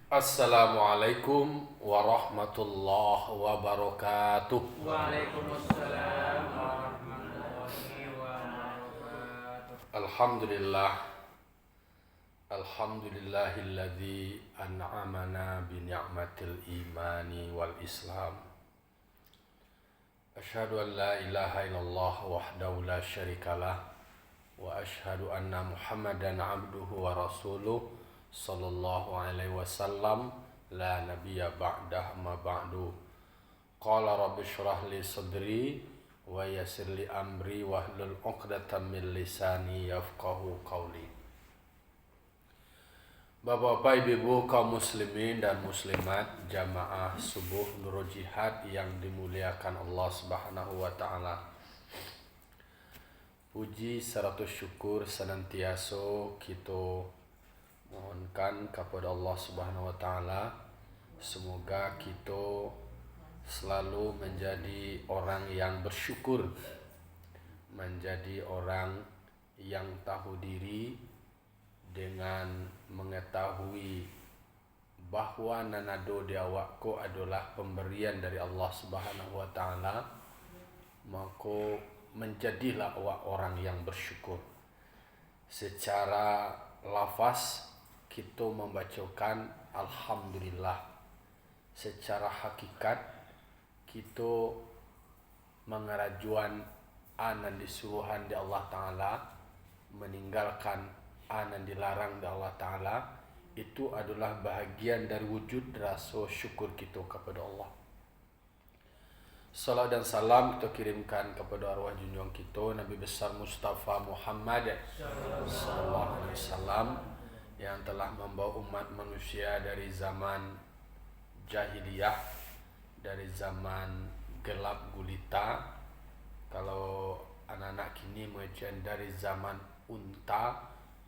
Assalamualaikum warahmatullahi wabarakatuh. Waalaikumsalam warahmatullahi wabarakatuh. Alhamdulillah. Alhamdulillahilladzi an'amana bi ni'matil imani wal islam. Asyhadu an la ilaha illallah wahdahu la syarikalah wa asyhadu anna Muhammadan abduhu wa rasuluh sallallahu alaihi wasallam la nabiyya ba'dah ma ba'du. Qala rabbi shrah li sadri wa yassir li amri wahlul 'uqdatam min lisani yafqahu qawli. Bapak-bapak, ibu-ibu, kaum muslimin dan muslimat, jamaah subuh Nurul Jihad yang dimuliakan Allah Subhanahu wa taala. Puji serta syukur senantiasa kita mohonkan kepada Allah Subhanahu wa taala. Semoga kita selalu menjadi orang yang bersyukur, menjadi orang yang tahu diri dengan mengetahui bahwa nanado di awakku adalah pemberian dari Allah Subhanahu wa taala, maka menjadilah awak orang yang bersyukur. Secara lafaz kita membacakan alhamdulillah. Secara hakikat kita mengarajuan anan disuruhan di Allah taala, meninggalkan anan dilarang dari Allah Ta'ala. Itu adalah bahagian dari wujud rasa syukur kita kepada Allah. Salam dan salam kita kirimkan kepada arwah junjungan kita Nabi besar Mustafa Muhammad sallallahu alaihi wasallam, yang telah membawa umat manusia dari zaman jahiliyah, dari zaman gelap gulita. Kalau anak-anak kini mengajar dari zaman unta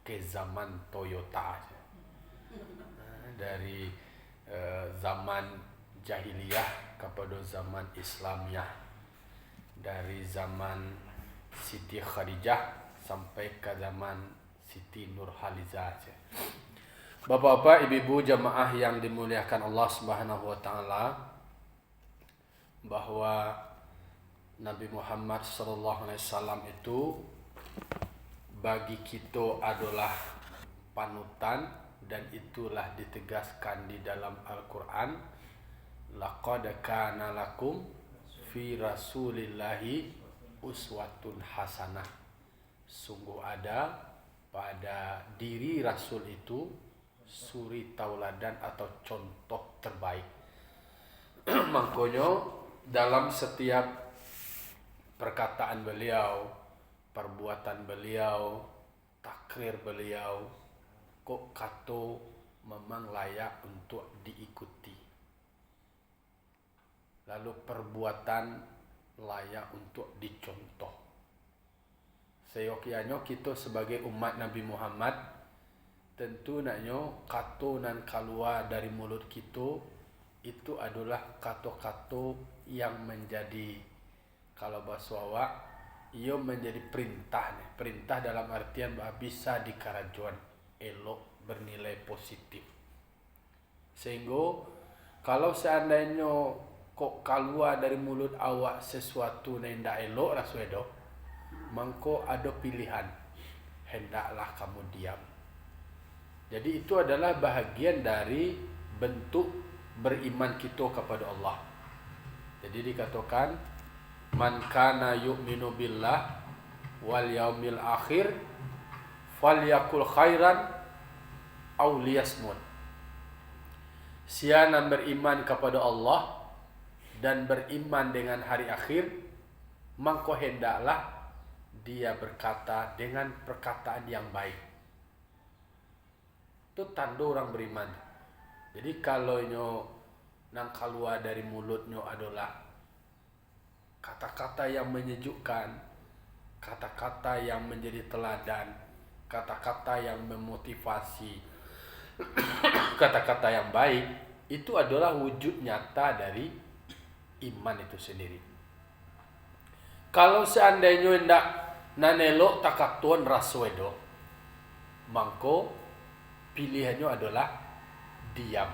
ke zaman Toyota, dari zaman jahiliyah kepada zaman Islamiyah, dari zaman Siti Khadijah sampai ke zaman Siti Nurhaliza. Bapak-bapak, ibu-ibu, jamaah yang dimuliakan Allah Subhanahu wa taala, bahwa Nabi Muhammad sallallahu alaihi wasallam itu bagi kita adalah panutan, dan itulah ditegaskan di dalam Al-Quran. Laqad kana lakum fi rasulillahi uswatun hasanah. Sungguh ada pada diri Rasul itu suri tauladan atau contoh terbaik. Makanya dalam setiap perkataan beliau, perbuatan beliau, takrir beliau, kok kato memang layak untuk diikuti. Lalu perbuatan layak untuk dicontoh. Seyogyanya kita sebagai umat Nabi Muhammad, tentu naknya kato nan keluar dari mulut kita itu adalah kato-kato yang menjadi, kalau bahasa awak, ia menjadi perintah. Perintah dalam artian bahwa bisa dikarajuan elok, bernilai positif. Sehingga kalau seandainya kok keluar dari mulut awak sesuatu yang tidak elok raswedo, mangko ada pilihan, hendaklah kamu diam. Jadi itu adalah bahagian dari bentuk beriman kita kepada Allah. Jadi dikatakan, man kana yu'minu billah wal yaumil akhir falyakul khairan aw liyasmut. Siapa beriman kepada Allah dan beriman dengan hari akhir, maka hendaklah dia berkata dengan perkataan yang baik. Itu tanda orang beriman. Jadi kalau nang keluar dari mulutnya adalah kata-kata yang menyejukkan, kata-kata yang menjadi teladan, kata-kata yang memotivasi, kata-kata yang baik, itu adalah wujud nyata dari iman itu sendiri. Kalau seandainya hendak nanelok takatuan raswedo, mangko pilihannya adalah diam.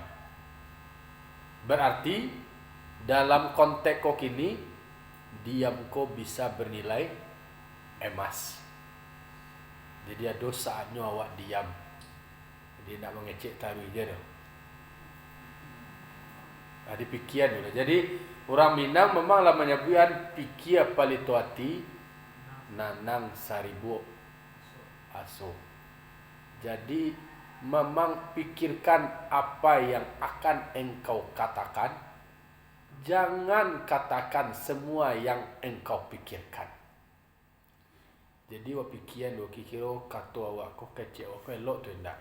Berarti dalam konteks kok ini diam kau bisa bernilai emas. Jadi ada saatnya awak diam. Dia nak mengecek taruh je tu. Ada pikiran dulu. Jadi orang Minang memanglah menyebutkan pikir palito hati nanang saribu aso. Jadi memang pikirkan apa yang akan engkau katakan. Jangan katakan semua yang engkau pikirkan. Jadi awak pikiran dua kira kata awak kau kecek awak kau elok tu endak.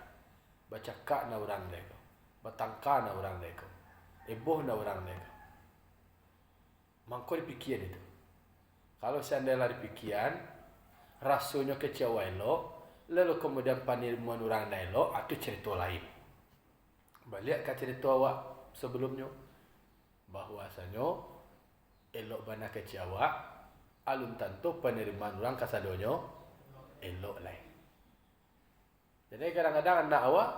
Baca kak na orang dek. Batangka na orang dek. Eboh na orang dek. Mangko dipikiran itu. Kalau seandainya dipikiran, rasanya kecewa elok, lalu kemudian panirmuan orang dah elok, itu cerita lain. Balik ke cerita awak sebelumnya, bahwasanya elok bana kecewa, alun tentu penerimaan orang kasadonyo elok lain. Jadi kadang-kadang anak awak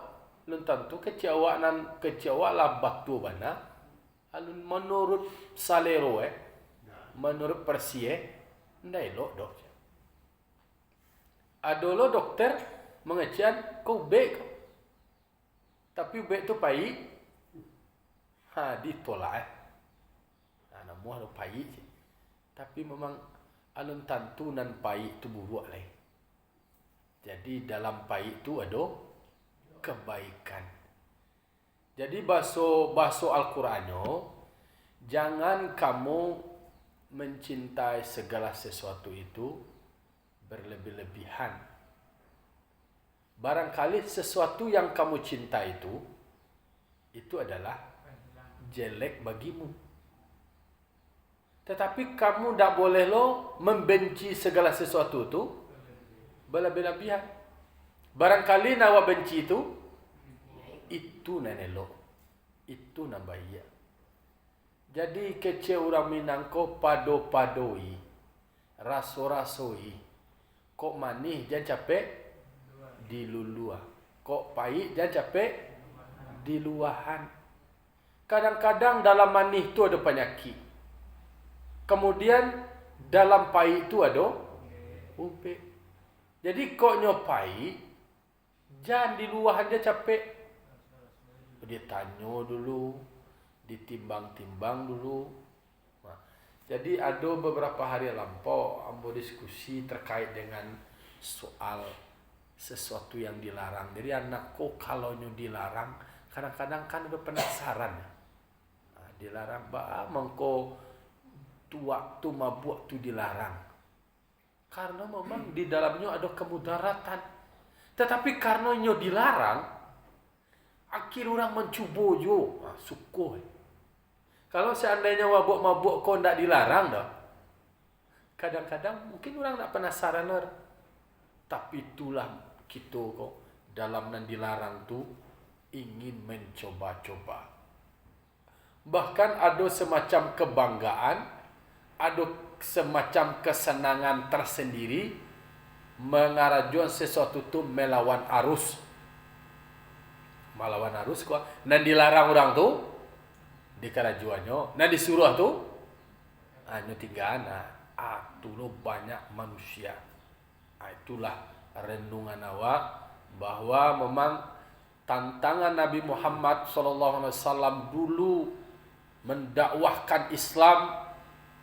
lun tentu kecewa lah batu bana, alun menurut salero menurut persie ndak elok dok. Adolo dokter mengecian kau baik, tapi baik tu pahit, ditolak namun ada pahit, tapi memang alun tentu nan pahit tu buruk lain. Jadi dalam pahit tu ada kebaikan. Jadi bahasa Al-Qurannya, jangan kamu mencintai segala sesuatu itu berlebih-lebihan. Barangkali sesuatu yang kamu cinta itu adalah jelek bagimu. Tetapi kamu tidak boleh membenci segala sesuatu itu berlebih-lebihan. Barangkali nawa benci itu nan elok, itu nan bahaya. Jadi kece orang Minang ko pado-padoi, raso-rasoi, kok manis jangan capek dilulua, kok pahit jangan capek diluahan. Kadang-kadang dalam manis itu ada penyakit, kemudian dalam pahit itu ada ubek. Jadi kok nyopai, jangan diluahan dia capek. Dia tanya dulu, ditimbang-timbang dulu. Nah, jadi ada beberapa hari lampau ambo diskusi terkait dengan soal sesuatu yang dilarang. Jadi anakku kalau dilarang, kadang-kadang kan ada penasaran. Nah, dilarang mengko tua tu mabuk tu dilarang. Karena memang di dalamnya ada kemudaratan. Tetapi karena dilarang, akhir orang mencuba jo, syukur. Kalau seandainya mabuk-mabuk kau tidak dilarang dah, kadang-kadang mungkin orang tak penasaran lah. Tapi itulah kita kok dalam nan dilarang tu ingin mencoba-coba. Bahkan ada semacam kebanggaan, ada semacam kesenangan tersendiri mengarajuan sesuatu tu melawan arus. Melawan arus kok. Nan dilarang orang tu di karajuannya, nan disuruh tu hanya tinggal tu lo banyak manusia. Itulah renungan awak bahwa memang tantangan Nabi Muhammad SAW dulu mendakwahkan Islam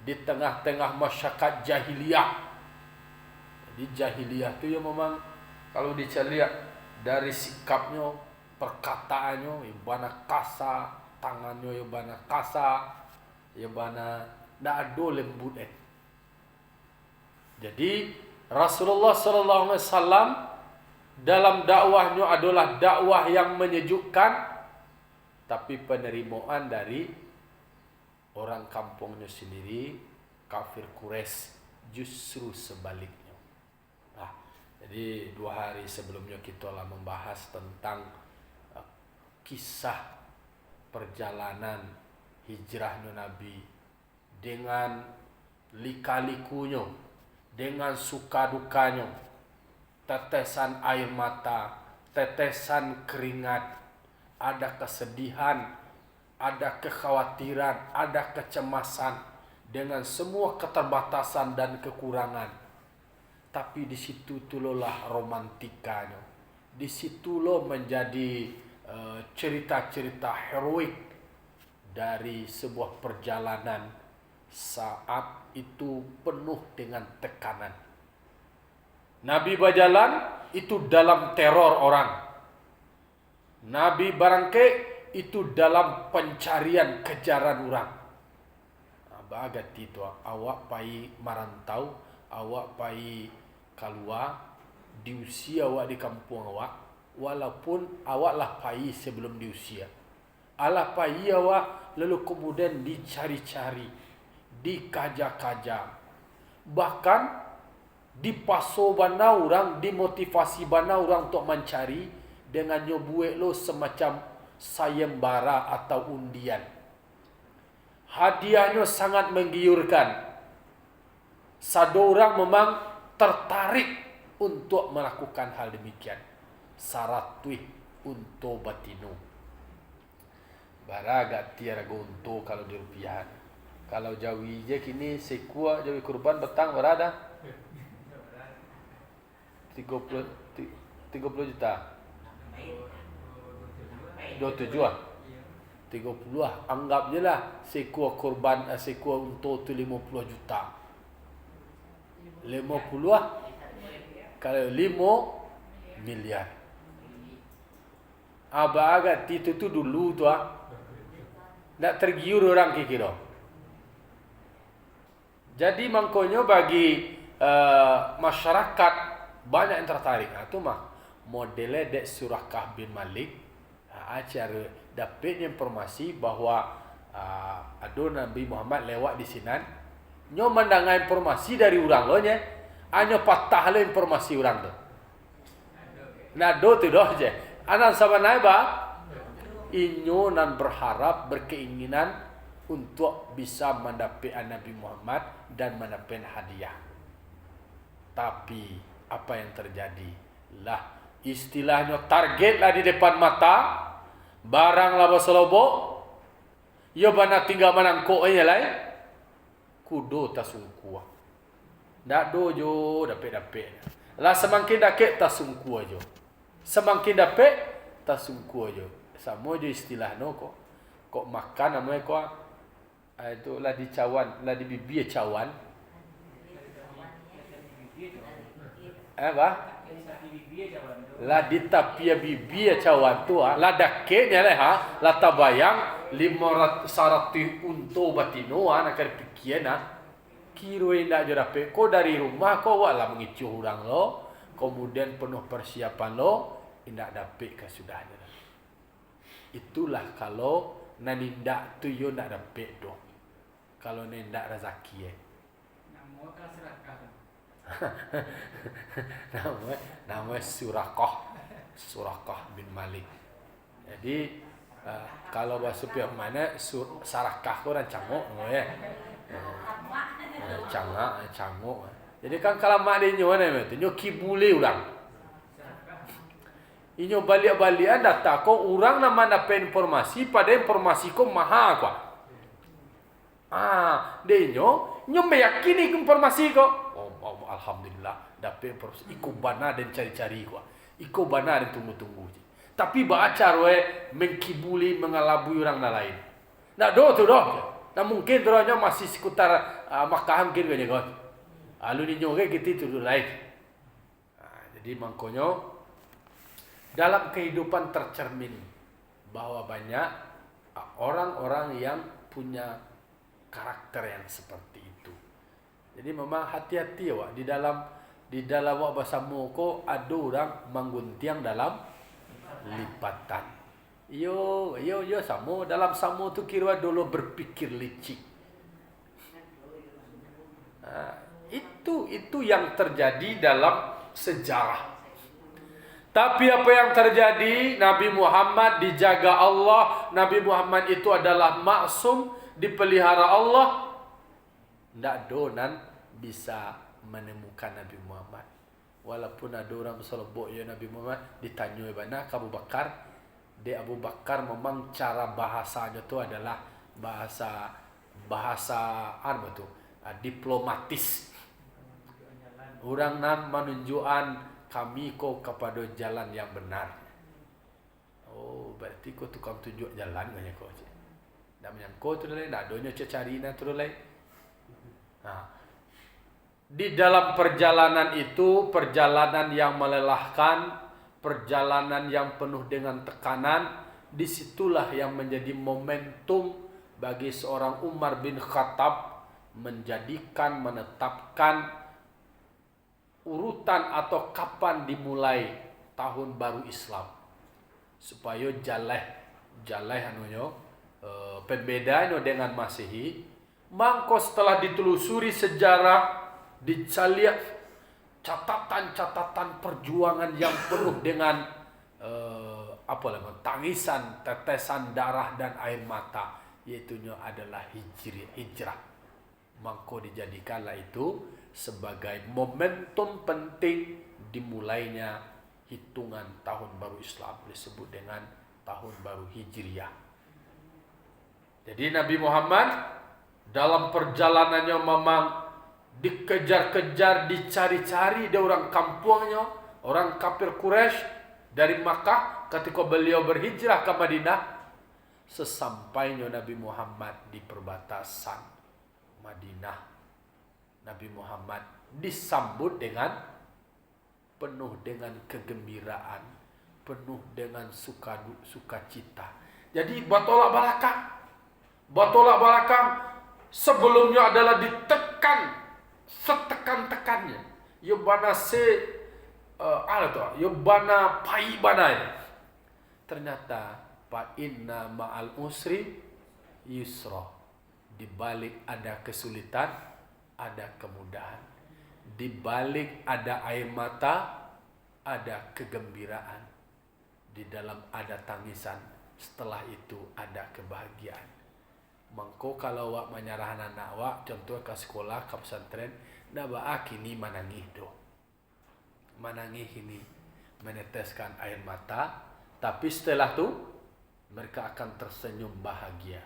di tengah-tengah masyarakat jahiliyah. Jadi jahiliyah tu yang memang kalau dicari dari sikapnya, perkataannya ibana kasar, tangannya ibana kasar, ibana ndak ada lembut. Jadi Rasulullah sallallahu alaihi wasallam dalam dakwahnya adalah dakwah yang menyejukkan, tapi penerimaan dari orang kampungnya sendiri, kafir Quraisy, justru sebaliknya. Nah, jadi 2 hari sebelumnya kita telah membahas tentang kisah perjalanan hijrahnya Nabi dengan lika-likunya, dengan suka dukanya, tetesan air mata, tetesan keringat, ada kesedihan, ada kekhawatiran, ada kecemasan dengan semua keterbatasan dan kekurangan. Tapi di situ tulolah romantikanya. Di situlah menjadi cerita-cerita heroik dari sebuah perjalanan saat itu penuh dengan tekanan. Nabi berjalan itu dalam teror orang. Nabi barangke itu dalam pencarian kejaran orang. Bagat itu awak pai marantau, awak pai keluar di usia awak di kampung awak, walaupun awak lah pai sebelum di usia. Alah pai awak lalu kemudian dicari-cari, dikaja-kaja. Bahkan dipaso bana orang, dimotivasi bana orang untuk mencari dengan nyobuek lo semacam sayembara atau undian. Hadiahnya sangat menggiurkan. Satu orang memang tertarik untuk melakukan hal demikian. Saratui untuk batinu. Baraga tiara gonto kalau di rupiah. Kalau Jawi je kini sekua Jawi kurban betang berada 30 juta. 27. 30 lah. Anggap je lah sekua kurban, sekua untuk tu 50 juta. 50 lah. Kalau 5 miliar. Agak itu tu dulu tu nak tergiur orang kira. Jadi makanya bagi masyarakat banyak yang tertarik. Itu mah modelnya dek Surakah bin Malik. Acara dapat informasi bahawa ada Nabi Muhammad lewat di sini. Nyo mendengar informasi dari orang lo nya. Hanya patah le informasi orang tu. Nah do tu doh je. Anak sabanai ba inyo nan berharap berkeinginan untuk bisa mendapat Nabi Muhammad dan mendapat hadiah. Tapi apa yang terjadi? Lah istilahnya target lah di depan mata. Barang lah basalobok. Yo bana tinggal manangkok aja lah. Kudo tasungku. Ndak dojo dapat. Lah semakin dapat tasungku aja. Semakin dapat tasungku aja. Sama je istilah no kok. Kok makan namanya kok itu lah di cawan, lah di bibir cawan. Apa? Lah di tapia bibir cawan tu lah dakenya lah lah tabayang 500 untuk batino nak kerpikian kiro indak je dapat. Kau dari rumah kau lah mengicuh orang lo, kemudian penuh persiapan lo indak dapat kesudahnya. Itulah kalau nanindak tu yo ndak dapat doh. Kalau nindak rezeki Nama kan serakah. nama Surakah bin Malik. Jadi kalau bahasa pihak mana sarakah tu orang cangok ya. Cangok. Jadi kan kalau mak dia nyo mana tu nyo kibule ulang. Inyo balik-balikan data ko orang nama dapat informasi pada informasi ko mahal ko. Denyo meyakini informasi ko. Oh, alhamdulillah dapat informasi. Iko bana dan cari-cari ko. Iko bana dan tunggu-tunggu. Tapi baca we mengkibuli mengalabui orang lain. Nak do tu doh. Nah mungkin terusnya masih sekitar Makkah mungkin kaya ko. Alu ninyo ke gitu tu lain. Jadi mangkonyo dalam kehidupan tercermin bahwa banyak orang-orang yang punya karakter yang seperti itu. Jadi memang hati-hati wak di dalam wak bersama ko ada orang mengguntiang dalam lipatan. Yo samo dalam samo tu kira dulu berpikir licik. Itu yang terjadi dalam sejarah. Tapi apa yang terjadi? Nabi Muhammad dijaga Allah. Nabi Muhammad itu adalah maksum, dipelihara Allah. Tidak donan bisa menemukan Nabi Muhammad. Walaupun ada orang berselobok ya Nabi Muhammad, ditanya bana Abu Bakar, di Abu Bakar memang cara bahasanya itu adalah bahasa apa tuh? Diplomatis. Orang nan menunjukkan kami ko kepada jalan yang benar. Oh, berarti kau tukang tunjuk jalan kan ya kau. Dah menyangkut tu lain, dah donya cari na tu lain. Nah, di dalam perjalanan itu, perjalanan yang melelahkan, perjalanan yang penuh dengan tekanan, disitulah yang menjadi momentum bagi seorang Umar bin Khattab menetapkan urutan atau kapan dimulai tahun baru Islam, supaya jaleh pembedanya dengan Masehi. Mangko setelah ditelusuri sejarah, dicaliat catatan-catatan perjuangan yang penuh dengan tangisan, tetesan darah dan air mata, yaitunya adalah hijrah. Mangko dijadikanlah itu sebagai momentum penting dimulainya hitungan tahun baru Islam, disebut dengan tahun baru Hijriah. Jadi Nabi Muhammad dalam perjalanannya memang dikejar-kejar, dicari-cari di orang kampungnya, orang kafir Quraisy dari Makkah ketika beliau berhijrah ke Madinah. Sesampainya Nabi Muhammad di perbatasan Madinah, Nabi Muhammad disambut dengan penuh dengan kegembiraan, penuh dengan sukacita. Jadi batolak belakang sebelumnya adalah ditekan setekan-tekannya. Yobana yobana pai banai. Ternyata fa inna ma'al usri yusra. Di balik ada kesulitan, ada kemudahan. Di balik ada air mata, ada kegembiraan. Di dalam ada tangisan, setelah itu ada kebahagiaan. Mangko kalau wak menyerah anak wak, contoh ke sekolah, ke pesantren, nak baak ini manangih do. Manangih ini meneteskan air mata, tapi setelah itu mereka akan tersenyum bahagia.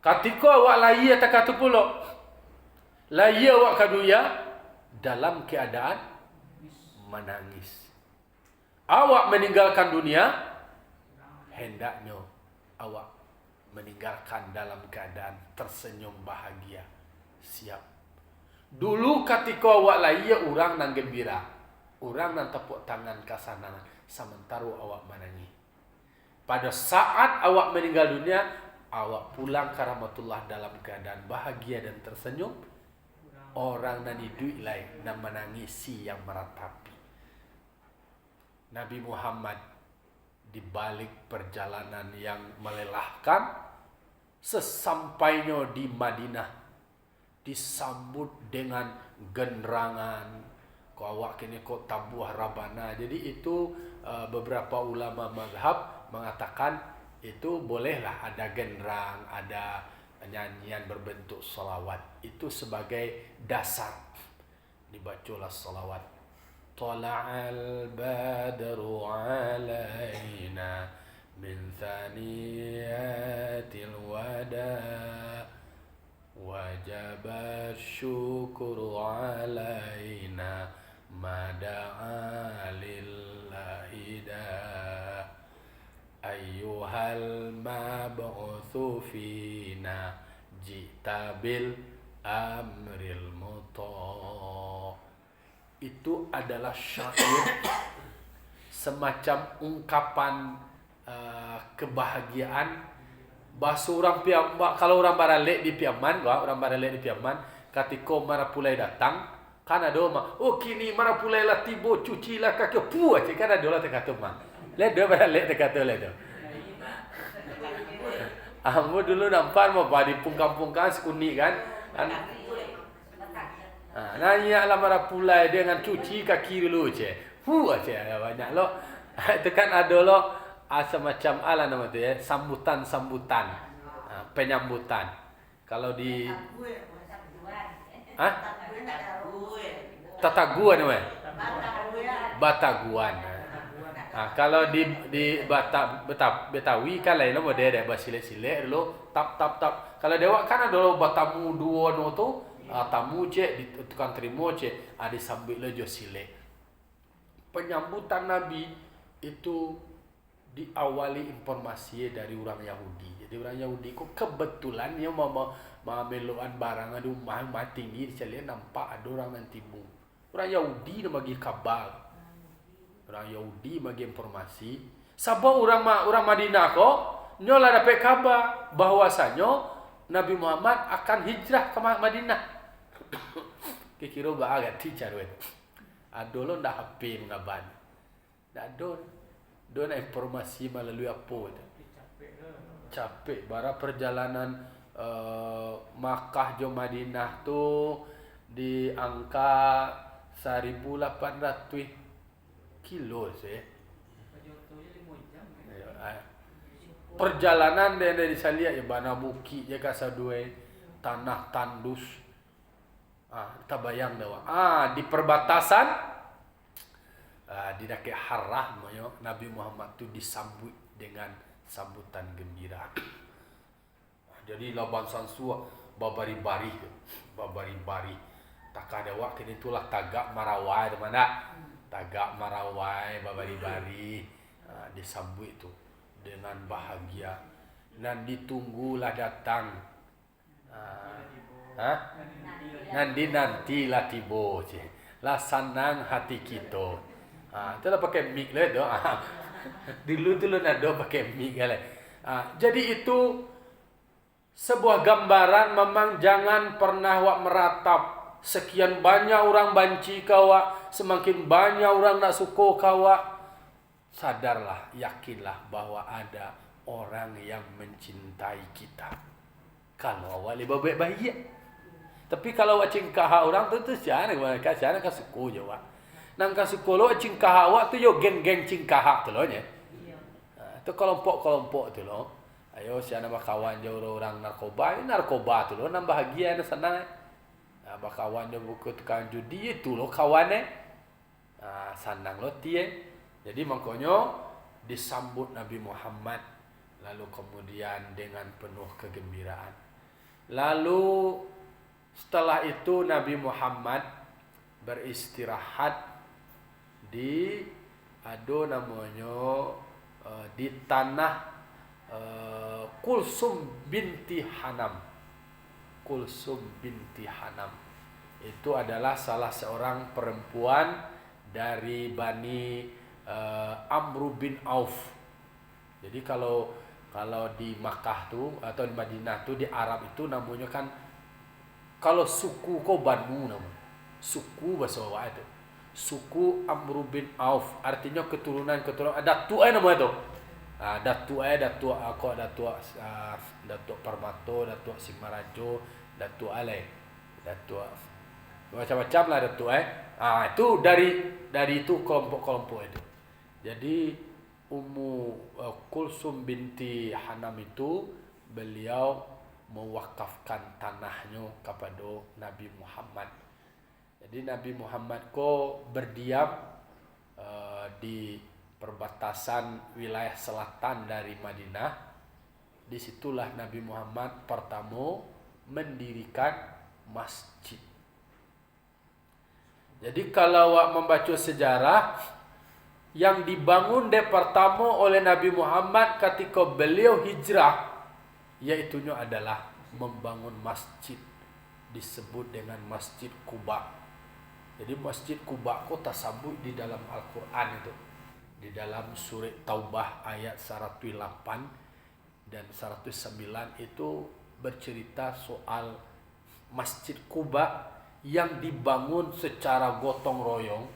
Ketika awak lahir tak kata pula, lahir awak kaduya dalam keadaan menangis. Awak meninggalkan dunia, hendaknya awak meninggalkan dalam keadaan tersenyum bahagia, siap. Dulu ketika awak lahir orang nang gembira, orang nang tepuk tangan kasanangan, sementara awak menangis. Pada saat awak meninggal dunia, awak pulang ke rahmatullah dalam keadaan bahagia dan tersenyum. Orang nan hidup lain nan menangisi yang meratapi. Nabi Muhammad di balik perjalanan yang melelahkan, sesampainya di Madinah disambut dengan generangan. Kau awak kini kau tabuh rabana. Jadi itu beberapa ulama mazhab mengatakan itu bolehlah ada genderang, ada nyanyian berbentuk salawat. Itu sebagai dasar dibacalah salawat. Tala'al badru alaina min thaniyatil wada wajaba syukru alaina mada'a lillahi da ayyuhal mab'utsu fina jita bil amril muta. Itu adalah syair semacam ungkapan kebahagiaan. Bahasa orang kalau orang baralek di Piaman, ketika Marapulai datang, kan ada mak, oh kini Marapulai lah tiba, cucilah kaki, puas kan ada lah kata mak. Lihat dia baralek kata lihat tu. Ambo dulu nampak mau di pungkang-pungkang sekunik kan. Nanya lah Marapulai dengan cuci kaki dulu je. Puas je banyak lo. Itu kan ada lo semacam ala nama tu ya, sambutan, penyambutan. Kalau di Tataguan namanya. Bataguan. Kalau di Betawi kan lain lah model ada basilek-silek dulu tap. Kalau Dewa kan ada lo batamu dua no tu tamu cek di tukang terima cek ada sambil lo jo silek. Penyambutan Nabi itu diawali informasi dari orang Yahudi. Jadi orang Yahudi kok kebetulan dia mau meluan barang ada rumah tinggi dicari nampak ada orang yang timbul. Orang Yahudi dia bagi kabar. Orang Yahudi bagi informasi. Sabab orang Madinah kok nyola dapat kabar bahwasanya Nabi Muhammad akan hijrah ke Madinah. Kira agak ticar weh. Adolo ndak HP mengaban. Ndak ada. Dona informasi melalui apa itu. Capek bara perjalanan Makkah ke Madinah tu di angka 1.800 kilo sih. Perjalanan dari Salia ya bana buki ya kasadue tanah tandus. Kita bayang dah. Di perbatasan di dake harah Nabi Muhammad tu disambut dengan sambutan gembira. Jadi laban sansua babari-bari. Tak ada waktu itulah tagak marawai di mana? Tagak marawai babari-bari disambut itu dengan bahagia dan ditunggulah datang nanti-nantilah tiba lah senang hati kita. Itulah pakai mic lah tu. Dulu ada pakai mic lah. Jadi itu sebuah gambaran memang jangan pernah meratap sekian banyak orang banci kau, semakin banyak orang nak suka kau. Sadarlah, yakinlah bahwa ada orang yang mencintai kita. Kalau awak lebih baik, tapi kalau awak cingkah orang tu siapa kan suku je awak. Nang suku lo cingkah awak tu yo geng-geng cingkah tu lo nya. Tu kelompok-kelompok tu lo. Ayo siapa nama kawan je orang narkoba tu lo nang bahagia na senang. Kawan je buku tukang judi itu lo kawan senang lo tie. Jadi makanya disambut Nabi Muhammad lalu kemudian dengan penuh kegembiraan. Lalu setelah itu Nabi Muhammad beristirahat di di tanah Kulsum binti Hanam. Kulsum binti Hanam itu adalah salah seorang perempuan dari Bani Amr bin Auf. Jadi kalau di Makkah tu atau di Madinah tu di Arab itu namanya kan kalau suku kau Banu namanya. Suku bahasa Arab itu. Suku Amr bin Auf artinya keturunan Datuk namanya tu. Datuk Parmato, Datuk Simarajo, Datuk Alai, Datuk macam-macam lah Datuk itu dari itu kelompok-kelompok itu. Jadi Ummu Kulsum binti Hanam itu beliau mewakafkan tanahnya kepada Nabi Muhammad. Jadi Nabi Muhammad berdiam di perbatasan wilayah selatan dari Madinah. Disitulah Nabi Muhammad pertama mendirikan masjid. Jadi kalau membaca sejarah yang dibangun pertama oleh Nabi Muhammad ketika beliau hijrah, yaitunya adalah membangun masjid disebut dengan Masjid Quba. Jadi Masjid Quba kok tersebut di dalam Al-Quran itu. Di dalam surah Taubah ayat 108 dan 109 itu bercerita soal Masjid Quba yang dibangun secara gotong royong,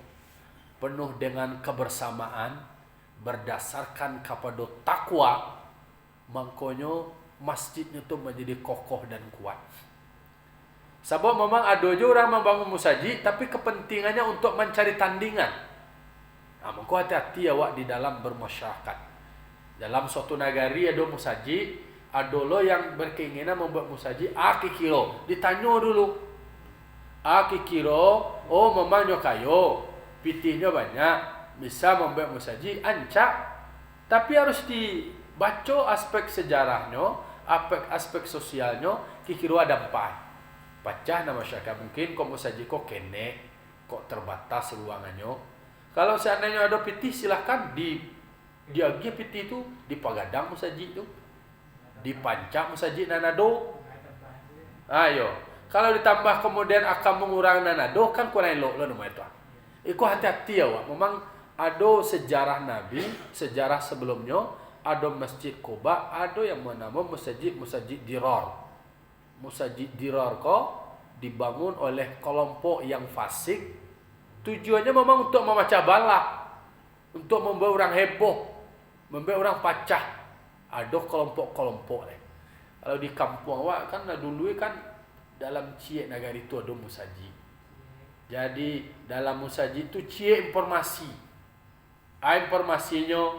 penuh dengan kebersamaan, berdasarkan kepada takwa. Makanya masjidnya itu menjadi kokoh dan kuat. Sebab memang ada je orang membangun musajid tapi kepentingannya untuk mencari tandingan. Maka hati-hati awak di dalam bermasyarakat. Dalam suatu negari ada musajid, ada lo yang berkeinginan membuat musajid, kira ditanya dulu. Kira, memangnya kayo, pitihnya banyak, bisa membuat musaji ancak, tapi harus dibaca aspek sejarahnya, aspek sosialnya, kira ada empat. Pecah nama masyarakat mungkin kok musaji kok kene, kok terbatas ruangannya. Kalau seandainya ada piti silahkan diagi piti itu dipagadang musaji itu, dipancak musaji nanado. Ayo, kalau ditambah kemudian akan mengurangi nanado kan kurang elok lo nama itu. Iku hati-hati ya, Wak. Memang ada sejarah Nabi, sejarah sebelumnya, ada Masjid Quba, ada yang bernama Masjid Dirar. Masjid Dirar kok dibangun oleh kelompok yang fasik. Tujuannya memang untuk memecah belah, untuk membuat orang heboh, membuat orang pecah. Ada kelompok-kelompok. Kalau di kampung awak kan dulu kan dalam cie nagari itu ada musaji. Jadi dalam musaji itu cie informasi. Informasinya,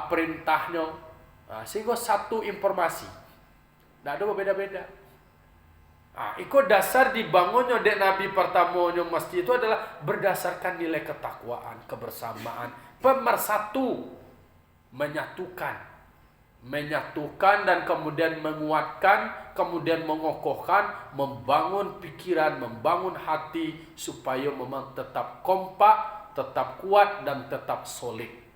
perintahnya, sehingga satu informasi. Tidak ada berbeda-beda. Ikut dasar dibangunnya dek Nabi pertamanya masjid itu adalah berdasarkan nilai ketakwaan, kebersamaan, pemersatu, menyatukan dan kemudian menguatkan, kemudian mengokohkan, membangun pikiran, membangun hati supaya memang tetap kompak, tetap kuat dan tetap solid.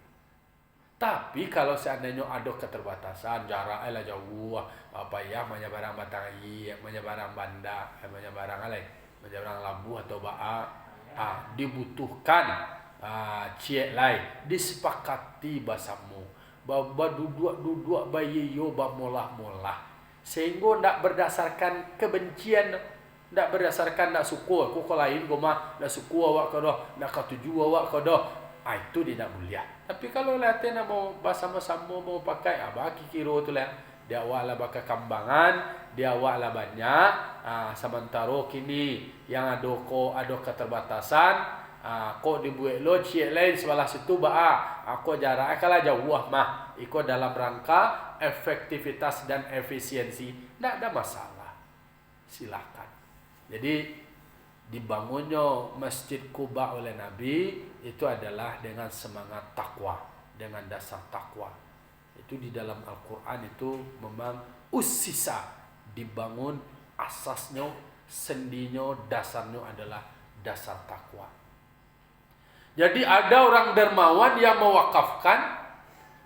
Tapi kalau seandainya ada keterbatasan, jarak jauh, apa ya, banyak barang batangi, banyak barang banda, banyak barang banyak barang labu atau dibutuhkan cie lai disepakati basamu, bahwa duduk bayi yo molah sehingga ndak berdasarkan kebencian. Ndak berdasarkan ndak suku aku kau lain goma ndak suku awak kau dah ndak katuju awak kau dah itu tidak mulia. Tapi kalau latihan mau bersama-sama mau pakai bagi kiro tu lah dia awak lah bakal kambangan, dia awak lah banyak. Sementara kini yang ada keterbatasan, kok dibuat lo cie lain sebelah situ aku jarak kalah jauh mah ikut dalam rangka efektivitas dan efisiensi ndak ada masalah, silakan. Jadi dibangunnya Masjid Quba oleh Nabi itu adalah dengan semangat takwa, dengan dasar takwa. Itu di dalam Al-Quran itu memang usisa, dibangun asasnya, sendinya, dasarnya adalah dasar takwa. Jadi ada orang dermawan yang mewakafkan,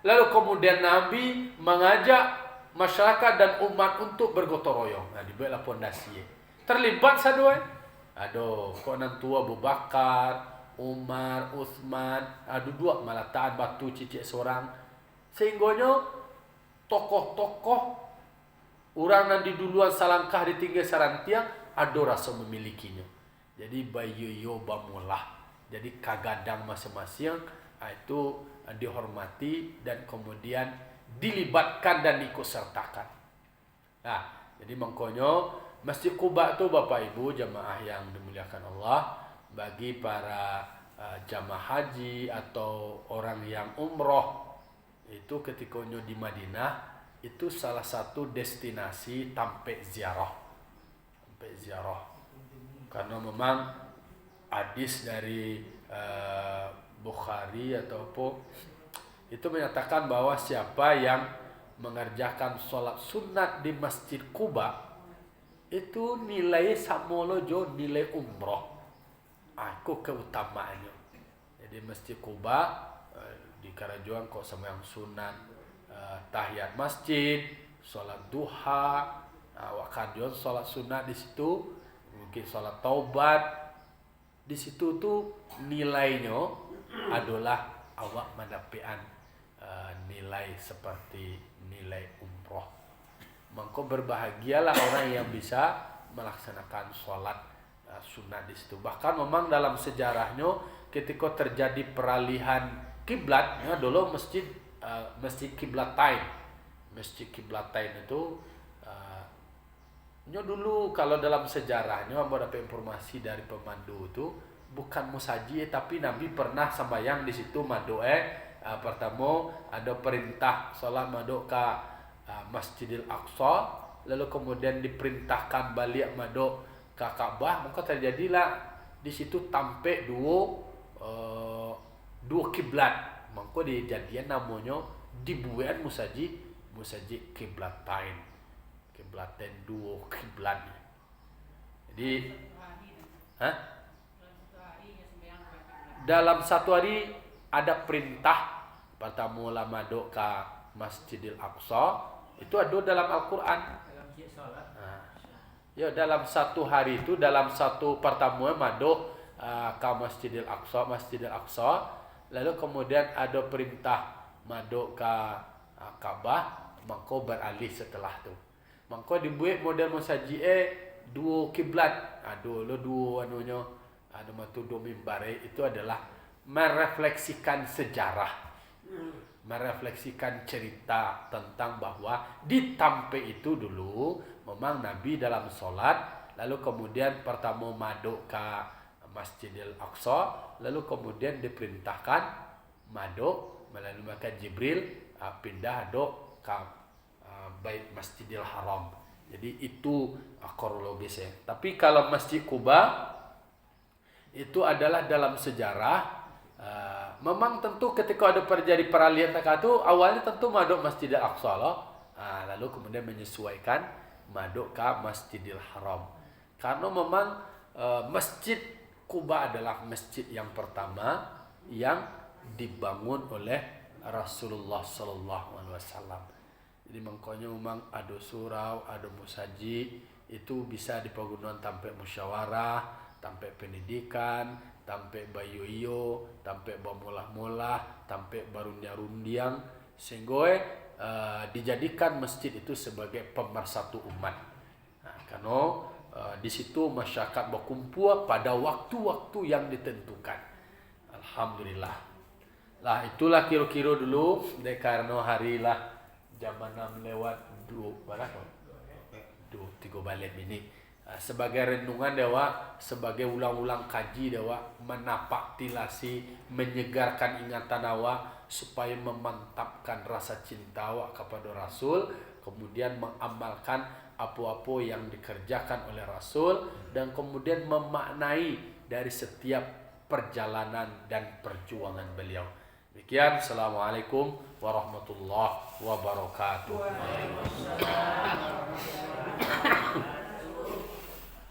lalu kemudian Nabi mengajak masyarakat dan umat untuk bergotong royong. Dibuatlah pondasi. Terlibat sadoi. Aduh, kok nantua Abu Bakar, Umar, Utsman, dua malah taat batu cicik seorang. Sehinggonya tokoh-tokoh orang nanti duluan salangkah ditinggal sarantiang ada rasa memilikinya. Jadi bayu bamulah. Jadi kagadang masing-masing itu dihormati dan kemudian dilibatkan dan ikut sertakan. Jadi makanya Masjid Quba itu Bapak Ibu jamaah yang dimuliakan Allah, bagi para jamaah haji atau orang yang umroh itu ketika di Madinah itu salah satu destinasi tampe ziarah. Karena memang hadis dari Bukhari atau apa itu menyatakan bahwa siapa yang mengerjakan sholat sunat di Masjid Quba itu nilai samolojo nilai umroh. Aku keutamaannya. Jadi Masjid Quba di Karajuang kok sama yang sunat tahiyat masjid, sholat duha, wakadion sholat sunat di situ, mungkin sholat taubat di situ tuh nilainya adalah awak mendapatkan nilai seperti nilai umroh. Maka berbahagialah orang yang bisa melaksanakan sholat sunnah di situ. Bahkan memang dalam sejarahnya ketika terjadi peralihan kiblat, dulu masjid Kiblatain. Masjid Kiblatain itu dulu kalau dalam sejarahnya mau dapat informasi dari pemandu itu bukan musaji tapi Nabi pernah sembahyang di situ madoe. Pertama ada perintah sholat madok ke Masjidil Aqsa, lalu kemudian diperintahkan balik madok ke Ka'bah, maka terjadilah di situ tampe dua kiblat. Mangko di jadian namanya dibuat musaji kiblatain. Kiblatain dua kiblat. Jadi dalam satu hari ada perintah pertama lama doa ke Masjidil Aqsa, itu ada dalam Al-Quran. Ya, dalam satu hari itu, dalam satu pertemuan maduk ke Masjidil Aqsa, lalu kemudian ada perintah maduk ke Ka'bah, maka beralih setelah tu. Maka dibuat model musaji dua kiblat, ada dua anunya, ada matu dua mimbar. Itu adalah merefleksikan sejarah, merefleksikan cerita tentang bahwa di Tampe itu dulu memang Nabi dalam solat, lalu kemudian pertama maduk ke Masjidil Aqsa, lalu kemudian diperintahkan maduk melalui maka Jibril pindah dok ke Bait Masjidil Haram. Jadi itu kronologisnya. Tapi kalau Masjid Kuba itu adalah dalam sejarah. Memang tentu ketika ada terjadi peralihan itu awalnya tentu maduk Masjidil Aqsa loh. Lalu kemudian menyesuaikan maduk ke Masjidil Haram. Karena memang Masjid Kuba adalah masjid yang pertama yang dibangun oleh Rasulullah sallallahu alaihi wasallam. Jadi makanya memang ada surau, ada musaji, itu bisa dipergunakan tanpa musyawarah, tanpa pendidikan, tanpa bayuyo, tanpa bamulah-mulah, tanpa barundia-rundiang, sehingga dijadikan masjid itu sebagai pemersatu umat. Karena di situ masyarakat berkumpul pada waktu-waktu yang ditentukan. Alhamdulillah. Lah itulah kira-kira dulu, karena hari lah jam 6 lewat 2 berapa? 3 balik ini. Sebagai renungan dewa, sebagai ulang-ulang kaji dewa, menapaktilasi, menyegarkan ingatan awak supaya memantapkan rasa cinta awak kepada Rasul, kemudian mengamalkan apa-apa yang dikerjakan oleh Rasul, dan kemudian memaknai dari setiap perjalanan dan perjuangan beliau. Demikian, Assalamualaikum warahmatullahi wabarakatuh.